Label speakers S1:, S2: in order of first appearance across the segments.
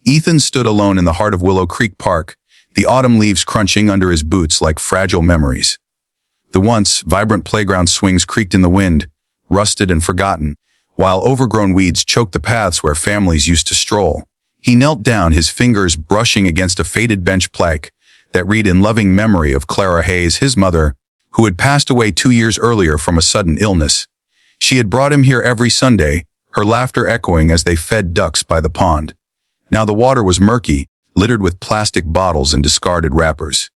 S1: Ethan stood alone in the heart of Willow Creek Park, the autumn leaves crunching under his boots like fragile memories. The once vibrant playground swings creaked in the wind, rusted and forgotten, while overgrown weeds choked the paths where families used to stroll. He knelt down, his fingers brushing against a faded bench plaque that read in loving memory of Clara Hayes, his mother, who had passed away 2 years earlier from a sudden illness. She had brought him here every Sunday, her laughter echoing as they fed ducks by the pond. Now the water was murky, littered with plastic bottles and discarded wrappers.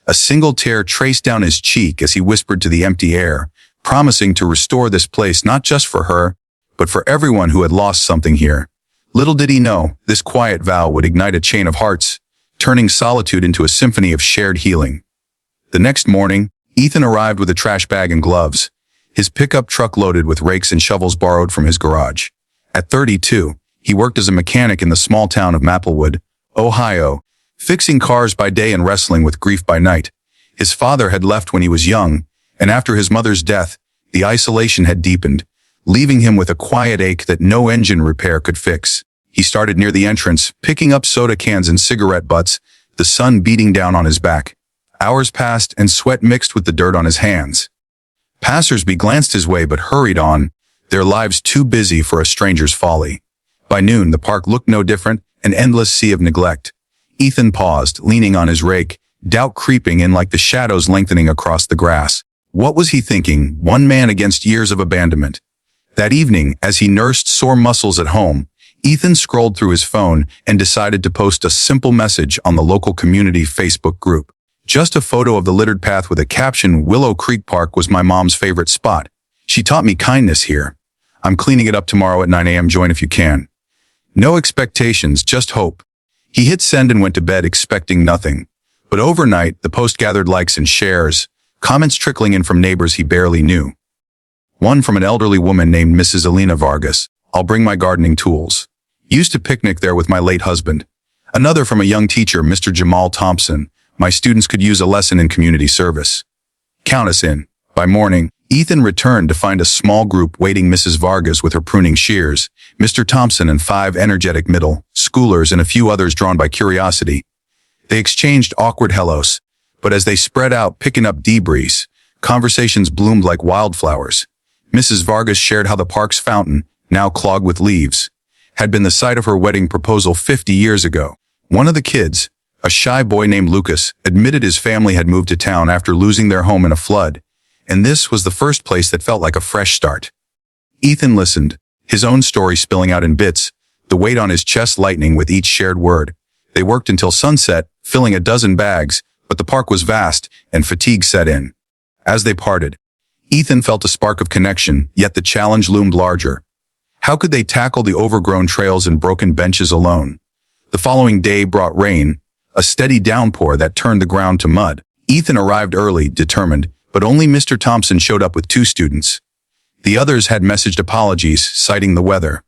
S1: A single tear traced down his cheek as he whispered to the empty air, promising to restore this place not just for her, but for everyone who had lost something here. Little did he know, this quiet vow would ignite a chain of hearts, turning solitude into a symphony of shared healing. The next morning, Ethan arrived with a trash bag and gloves, his pickup truck loaded with rakes and shovels borrowed from his garage. At 32, he worked as a mechanic in the small town of Maplewood, Ohio, fixing cars by day and wrestling with grief by night. His father had left when he was young, and after his mother's death, the isolation had deepened, leaving him with a quiet ache that no engine repair could fix. He started near the entrance, picking up soda cans and cigarette butts, the sun beating down on his back. Hours passed and sweat mixed with the dirt on his hands. Passers-by glanced his way but hurried on, their lives too busy for a stranger's folly. By noon, the park looked no different, an endless sea of neglect. Ethan paused, leaning on his rake, doubt creeping in like the shadows lengthening across the grass. What was he thinking, one man against years of abandonment? That evening, as he nursed sore muscles at home, Ethan scrolled through his phone and decided to post a simple message on the local community Facebook group. Just a photo of the littered path with a caption, "Willow Creek Park was my mom's favorite spot. She taught me kindness here. I'm cleaning it up tomorrow at 9 a.m. Join if you can." No expectations, just hope. He hit send and went to bed expecting nothing. But overnight, the post gathered likes and shares, comments trickling in from neighbors he barely knew. One from an elderly woman named Mrs. Elena Vargas, "I'll bring my gardening tools. Used to picnic there with my late husband." Another from a young teacher, Mr. Jamal Thompson, "My students could use a lesson in community service. Count us in." By morning, Ethan returned to find a small group waiting, Mrs. Vargas with her pruning shears, Mr. Thompson and 5 energetic middle schoolers and a few others drawn by curiosity. They exchanged awkward hellos, but as they spread out picking up debris, conversations bloomed like wildflowers. Mrs. Vargas shared how the park's fountain, now clogged with leaves, had been the site of her wedding proposal 50 years ago. One of the kids, a shy boy named Lucas, admitted his family had moved to town after losing their home in a flood, and this was the first place that felt like a fresh start. Ethan listened, his own story spilling out in bits, the weight on his chest lightening with each shared word. They worked until sunset, filling a dozen bags, but the park was vast, and fatigue set in. As they parted, Ethan felt a spark of connection, yet the challenge loomed larger. How could they tackle the overgrown trails and broken benches alone? The following day brought rain, a steady downpour that turned the ground to mud. Ethan arrived early, determined, but only Mr. Thompson showed up with 2 students. The others had messaged apologies, citing the weather.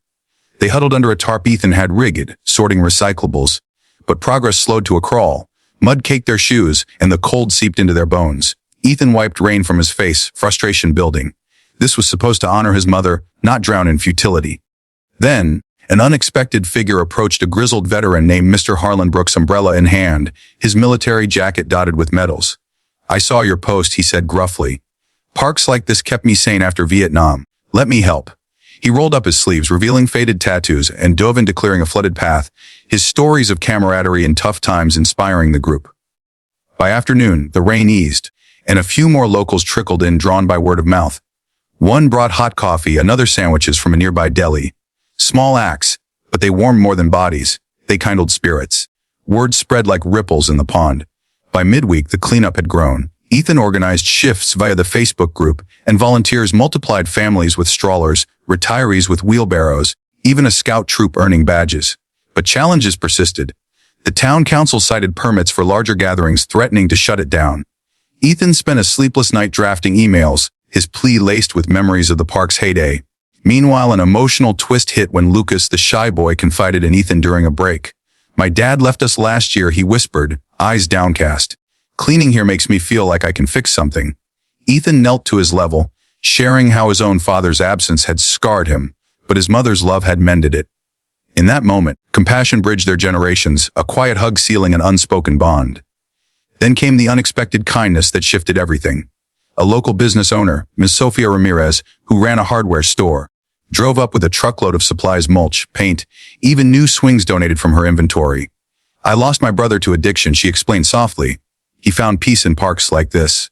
S1: They huddled under a tarp Ethan had rigged, sorting recyclables, but progress slowed to a crawl. Mud caked their shoes, and the cold seeped into their bones. Ethan wiped rain from his face, frustration building. This was supposed to honor his mother, not drown in futility. Then, an unexpected figure approached, a grizzled veteran named Mr. Harlan Brooks, umbrella in hand, his military jacket dotted with medals. "I saw your post," he said gruffly. "Parks like this kept me sane after Vietnam. Let me help." He rolled up his sleeves, revealing faded tattoos, and dove into clearing a flooded path, his stories of camaraderie in tough times inspiring the group. By afternoon, the rain eased, and a few more locals trickled in, drawn by word of mouth. One brought hot coffee, another sandwiches from a nearby deli. Small acts, but they warmed more than bodies. They kindled spirits. Word spread like ripples in the pond. By midweek, the cleanup had grown. Ethan organized shifts via the Facebook group, and volunteers multiplied, families with strollers, retirees with wheelbarrows, even a scout troop earning badges. But challenges persisted. The town council cited permits for larger gatherings, threatening to shut it down. Ethan spent a sleepless night drafting emails, his plea laced with memories of the park's heyday. Meanwhile, an emotional twist hit when Lucas, the shy boy, confided in Ethan during a break. "My dad left us last year," he whispered, eyes downcast. "Cleaning here makes me feel like I can fix something." Ethan knelt to his level, sharing how his own father's absence had scarred him, but his mother's love had mended it. In that moment, compassion bridged their generations, a quiet hug sealing an unspoken bond. Then came the unexpected kindness that shifted everything. A local business owner, Ms. Sofia Ramirez, who ran a hardware store, drove up with a truckload of supplies, mulch, paint, even new swings donated from her inventory. "I lost my brother to addiction," she explained softly. "He found peace in parks like this.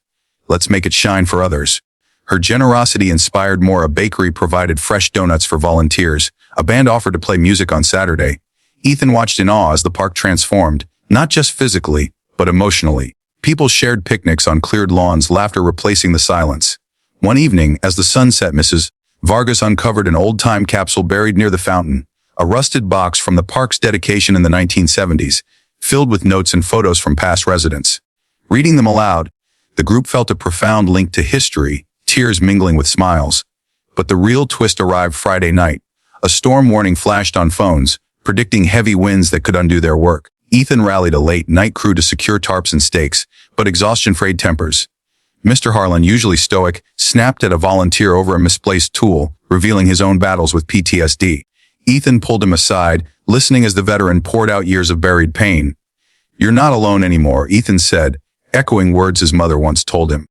S1: Let's make it shine for others." Her generosity inspired more. A bakery provided fresh donuts for volunteers. A band offered to play music on Saturday. Ethan watched in awe as the park transformed, not just physically, but emotionally. People shared picnics on cleared lawns, laughter replacing the silence. One evening, as the sun set, Mrs. Vargas uncovered an old-time capsule buried near the fountain, a rusted box from the park's dedication in the 1970s, filled with notes and photos from past residents. Reading them aloud, the group felt a profound link to history, tears mingling with smiles. But the real twist arrived Friday night. A storm warning flashed on phones, predicting heavy winds that could undo their work. Ethan rallied a late-night crew to secure tarps and stakes, but exhaustion frayed tempers. Mr. Harlan, usually stoic, snapped at a volunteer over a misplaced tool, revealing his own battles with PTSD. Ethan pulled him aside, listening as the veteran poured out years of buried pain. "You're not alone anymore," Ethan said, echoing words his mother once told him.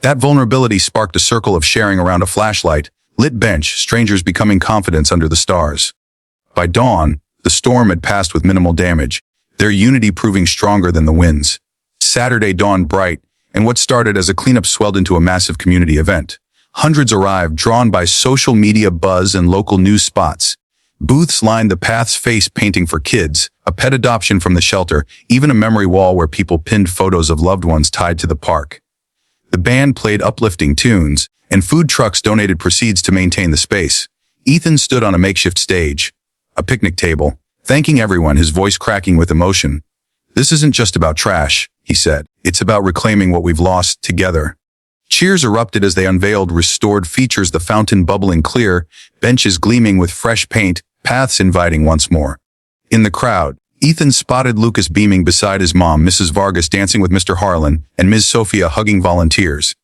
S1: That vulnerability sparked a circle of sharing around a flashlight, lit bench, strangers becoming confidants under the stars. By dawn, the storm had passed with minimal damage, their unity proving stronger than the winds. Saturday dawned bright, and what started as a cleanup swelled into a massive community event. Hundreds arrived, drawn by social media buzz and local news spots. Booths lined the paths, face painting for kids, a pet adoption from the shelter, even a memory wall where people pinned photos of loved ones tied to the park. The band played uplifting tunes, and food trucks donated proceeds to maintain the space. Ethan stood on a makeshift stage, a picnic table, thanking everyone, his voice cracking with emotion. "This isn't just about trash," he said. "It's about reclaiming what we've lost together." Cheers erupted as they unveiled restored features, the fountain bubbling clear, benches gleaming with fresh paint, paths inviting once more. In the crowd, Ethan spotted Lucas beaming beside his mom, Mrs. Vargas dancing with Mr. Harlan, and Ms. Sophia hugging volunteers.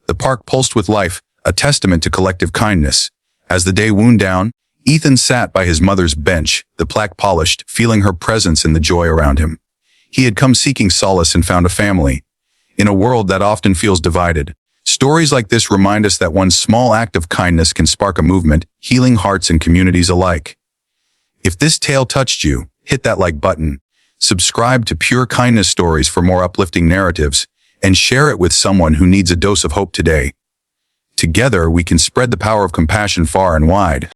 S1: The park pulsed with life, a testament to collective kindness. As the day wound down, Ethan sat by his mother's bench, the plaque polished, feeling her presence and the joy around him. He had come seeking solace and found a family. In a world that often feels divided, stories like this remind us that one small act of kindness can spark a movement, healing hearts and communities alike. If this tale touched you, hit that like button, subscribe to Pure Kindness Stories for more uplifting narratives, and share it with someone who needs a dose of hope today. Together, we can spread the power of compassion far and wide.